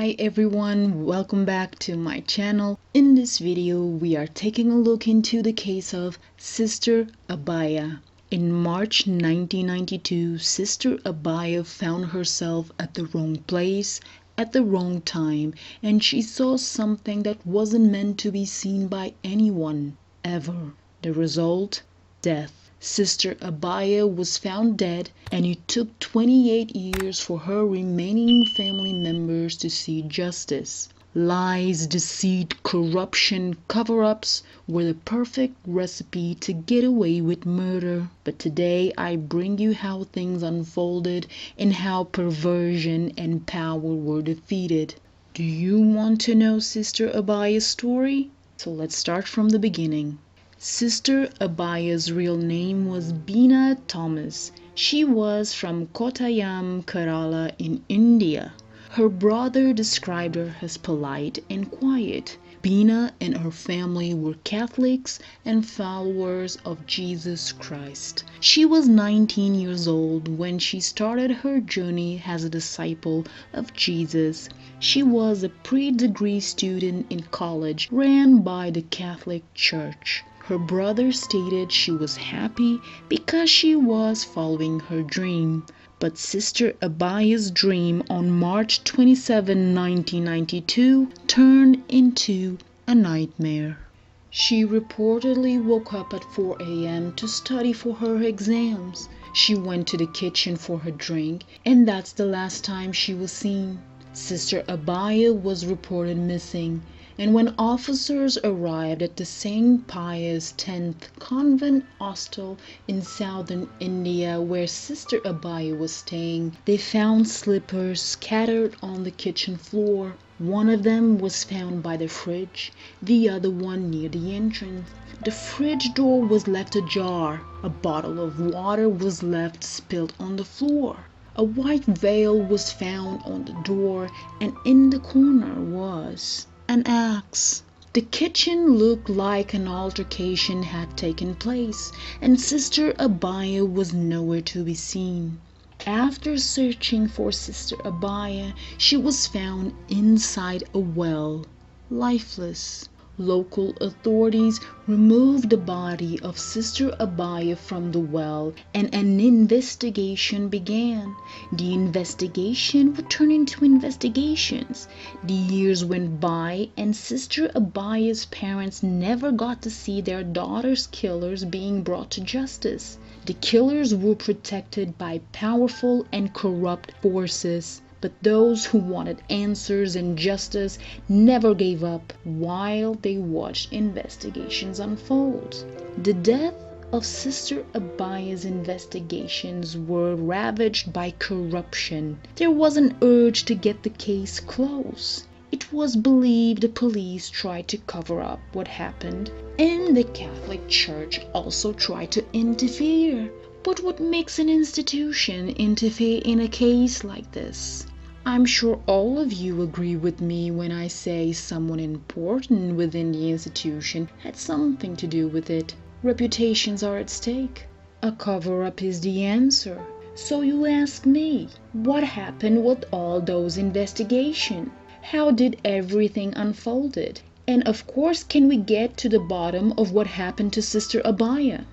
Hi everyone, welcome back to my channel. In this video, we are taking a look into the case of Sister Abhaya. In March 1992, Sister Abhaya found herself at the wrong place at the wrong time, and she saw something that wasn't meant to be seen by anyone, ever. The result? Death. Sister Abhaya was found dead, and it took 28 years for her remaining family members to see justice. Lies, deceit, corruption, cover-ups were the perfect recipe to get away with murder. But today I bring you how things unfolded and how perversion and power were defeated. Do you want to know Sister Abhaya's story? So let's start from the beginning. Sister Abhaya's real name was Beena Thomas. She was from Kottayam, Kerala in India. Her brother described her as polite and quiet. Beena and her family were Catholics and followers of Jesus Christ. She was 19 years old when she started her journey as a disciple of Jesus. She was a pre-degree student in college ran by the Catholic Church. Her brother stated she was happy because she was following her dream. But Sister Abhaya's dream on March 27, 1992 turned into a nightmare. She reportedly woke up at 4 a.m. to study for her exams. She went to the kitchen for her drink, and that's the last time she was seen. Sister Abhaya was reported missing, and when officers arrived at the St. Pius X convent hostel in southern India where Sister Abhaya was staying, they found slippers scattered on the kitchen floor. One of them was found by the fridge, the other one near the entrance. The fridge door was left ajar. A bottle of water was left spilled on the floor. A white veil was found on the door, and in the corner was an axe. The kitchen looked like an altercation had taken place, and Sister Abhaya was nowhere to be seen. After searching for Sister Abhaya, she was found inside a well, lifeless. Local authorities removed the body of Sister Abhaya from the well, and an investigation began. The investigation would turn into investigations. The years went by, and Sister Abhaya's parents never got to see their daughter's killers being brought to justice. The killers were protected by powerful and corrupt forces. But those who wanted answers and justice never gave up while they watched investigations unfold. The death of Sister Abhaya's investigations were ravaged by corruption. There was an urge to get the case closed. It was believed the police tried to cover up what happened, and the Catholic Church also tried to interfere. But what makes an institution interfere in a case like this? I'm sure all of you agree with me when I say someone important within the institution had something to do with it. Reputations are at stake. A cover-up is the answer. So you ask me, what happened with all those investigations? How did everything unfolded? And of course, can we get to the bottom of what happened to Sister Abhaya?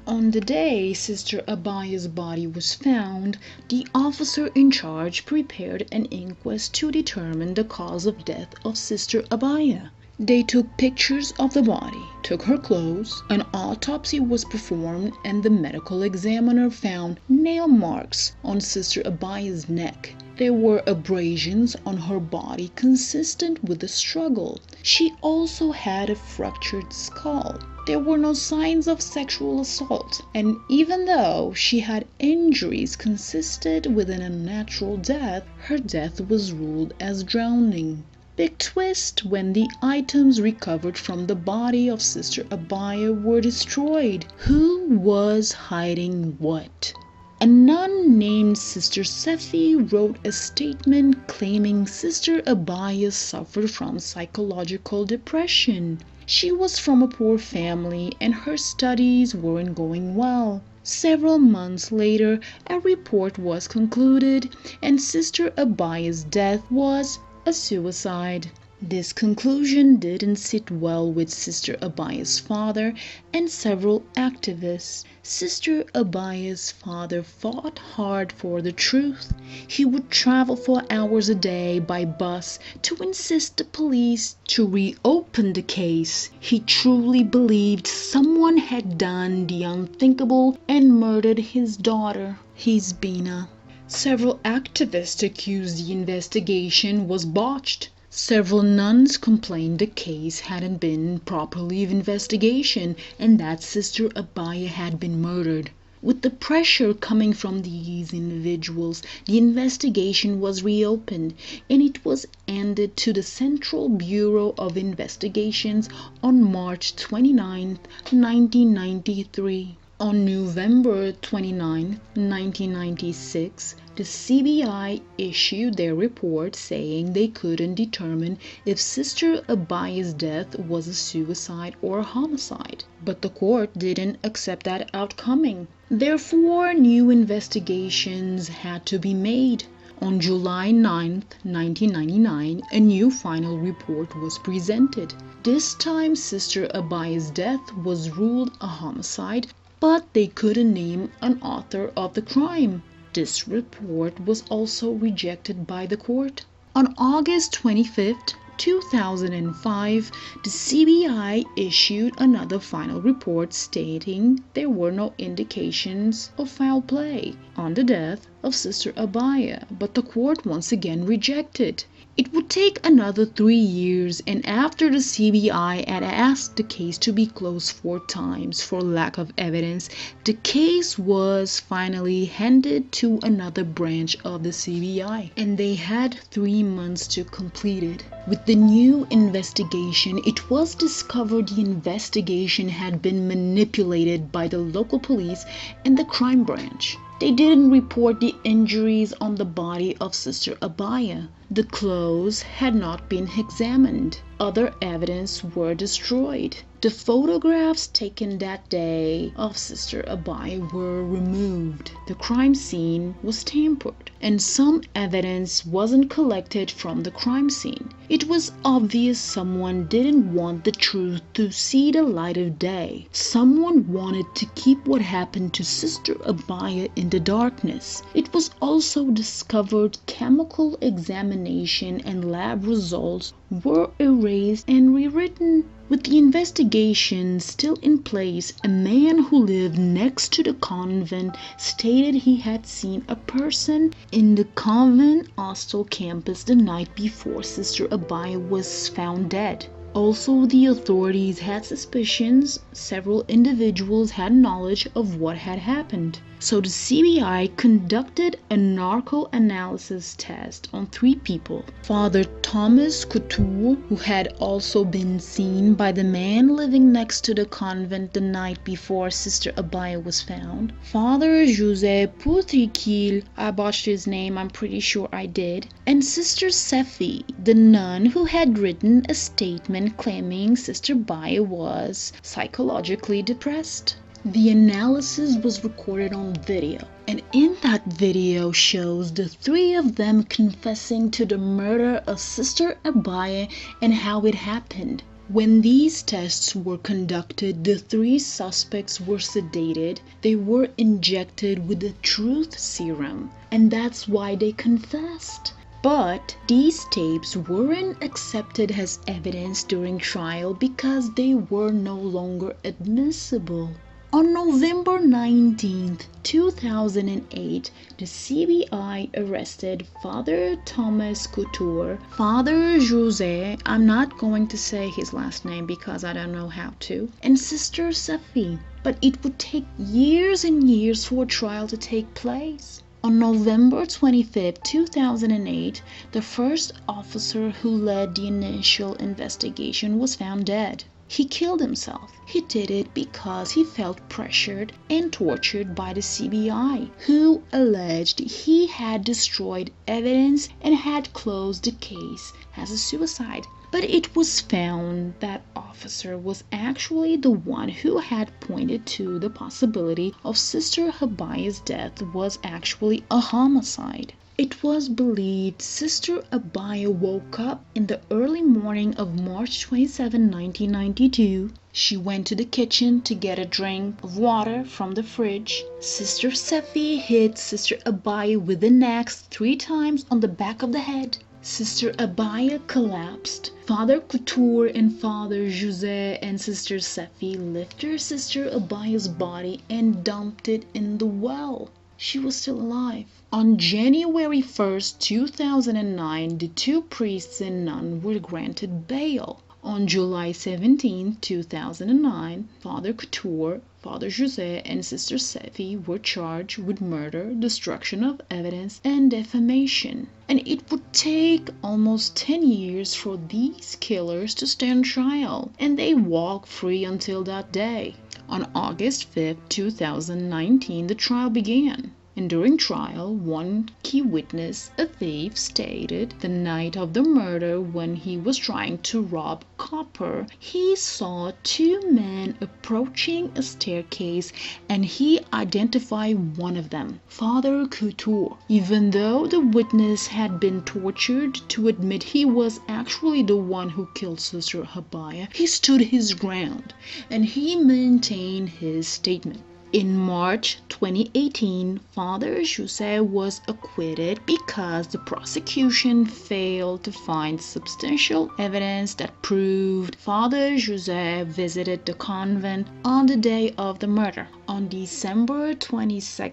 On the day Sister Abhaya's body was found, the officer in charge prepared an inquest to determine the cause of death of Sister Abhaya. They took pictures of the body, took her clothes, an autopsy was performed, and the medical examiner found nail marks on Sister Abhaya's neck. There were abrasions on her body consistent with the struggle. She also had a fractured skull. There were no signs of sexual assault, and even though she had injuries consistent with an unnatural death, her death was ruled as drowning. Big twist when the items recovered from the body of Sister Abhaya were destroyed. Who was hiding what? A nun named Sister Sefi wrote a statement claiming Sister Abhaya suffered from psychological depression. She was from a poor family and her studies weren't going well. Several months later, a report was concluded and Sister Abhaya's death was a suicide. This conclusion didn't sit well with Sister Abhaya's father and several activists. Sister Abhaya's father fought hard for the truth. He would travel for hours a day by bus to insist the police to reopen the case. He truly believed someone had done the unthinkable and murdered his daughter, Hizbina. Several activists accused the investigation was botched. Several nuns complained the case hadn't been properly investigated and that Sister Abhaya had been murdered. With the pressure coming from these individuals, the investigation was reopened and it was handed to the Central Bureau of Investigations on March 29, 1993. On November 29, 1996, the CBI issued their report saying they couldn't determine if Sister Abhaya's death was a suicide or a homicide. But the court didn't accept that outcome. Therefore, new investigations had to be made. On July 9, 1999, a new final report was presented. This time, Sister Abhaya's death was ruled a homicide, but they couldn't name an author of the crime. This report was also rejected by the court. On August 25, 2005, the CBI issued another final report stating there were no indications of foul play on the death of Sister Abhaya, but the court once again rejected. It would take another 3 years, and after the CBI had asked the case to be closed 4 times for lack of evidence, the case was finally handed to another branch of the CBI, and they had 3 months to complete it. With the new investigation, it was discovered the investigation had been manipulated by the local police and the crime branch. They didn't report the injuries on the body of Sister Abhaya. The clothes had not been examined. Other evidence were destroyed. The photographs taken that day of Sister Abhaya were removed. The crime scene was tampered, and some evidence wasn't collected from the crime scene. It was obvious someone didn't want the truth to see the light of day. Someone wanted to keep what happened to Sister Abhaya in the darkness. It was also discovered chemical examination and lab results were erased and rewritten. With the investigation still in place, a man who lived next to the convent stated he had seen a person in the convent hostel campus the night before Sister Abhaya was found dead. Also, the authorities had suspicions several individuals had knowledge of what had happened. So the CBI conducted a narco-analysis test on 3 people. Father Thomas Couture, who had also been seen by the man living next to the convent the night before Sister Abhaya was found. Father José Poutriquil, I botched his name, I'm pretty sure I did. And Sister Sephi, the nun who had written a statement claiming Sister Abhaya was psychologically depressed. The analysis was recorded on video, and in that video shows the 3 of them confessing to the murder of Sister Abhaya and how it happened. When these tests were conducted, the 3 suspects were sedated. They were injected with the truth serum, and that's why they confessed. But these tapes weren't accepted as evidence during trial because they were no longer admissible. On November 19, 2008, the CBI arrested Father Thomas Couture, Father José, I'm not going to say his last name because I don't know how to, and Sister Safi. But it would take years and years for a trial to take place. On November 25, 2008, the first officer who led the initial investigation was found dead. He killed himself. He did it because he felt pressured and tortured by the CBI, who alleged he had destroyed evidence and had closed the case as a suicide. But it was found that officer was actually the one who had pointed to the possibility of Sister Abhaya's death was actually a homicide. It was believed Sister Abhaya woke up in the early morning of March 27, 1992. She went to the kitchen to get a drink of water from the fridge. Sister Sefi hit Sister Abhaya with an axe 3 times on the back of the head. Sister Abhaya collapsed. Father Couture and Father Jose and Sister Sefi lifted Sister Abhaya's body and dumped it in the well. She was still alive. On January 1st, 2009, the 2 priests and nun were granted bail. On July 17, 2009, Father Couture, Father Jose, and Sister Sefi were charged with murder, destruction of evidence, and defamation. And it would take almost 10 years for these killers to stand trial, and they walked free until that day. On August 5, 2019, the trial began. And during trial, one key witness, a thief, stated the night of the murder when he was trying to rob copper, he saw 2 men approaching a staircase and he identified one of them, Father Couture. Even though the witness had been tortured to admit he was actually the one who killed Sister Abhaya, he stood his ground and he maintained his statement. In March 2018, Father Jose was acquitted because the prosecution failed to find substantial evidence that proved Father Jose visited the convent on the day of the murder. On December 22,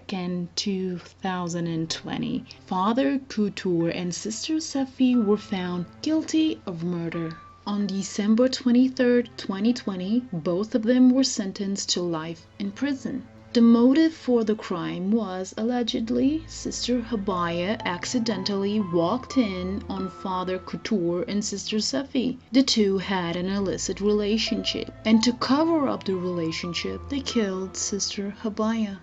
2020, Father Couture and Sister Sefi were found guilty of murder. On December 23, 2020, both of them were sentenced to life in prison. The motive for the crime was allegedly Sister Abhaya accidentally walked in on Father Couture and Sister Sefi. The 2 had an illicit relationship, and to cover up the relationship, they killed Sister Abhaya.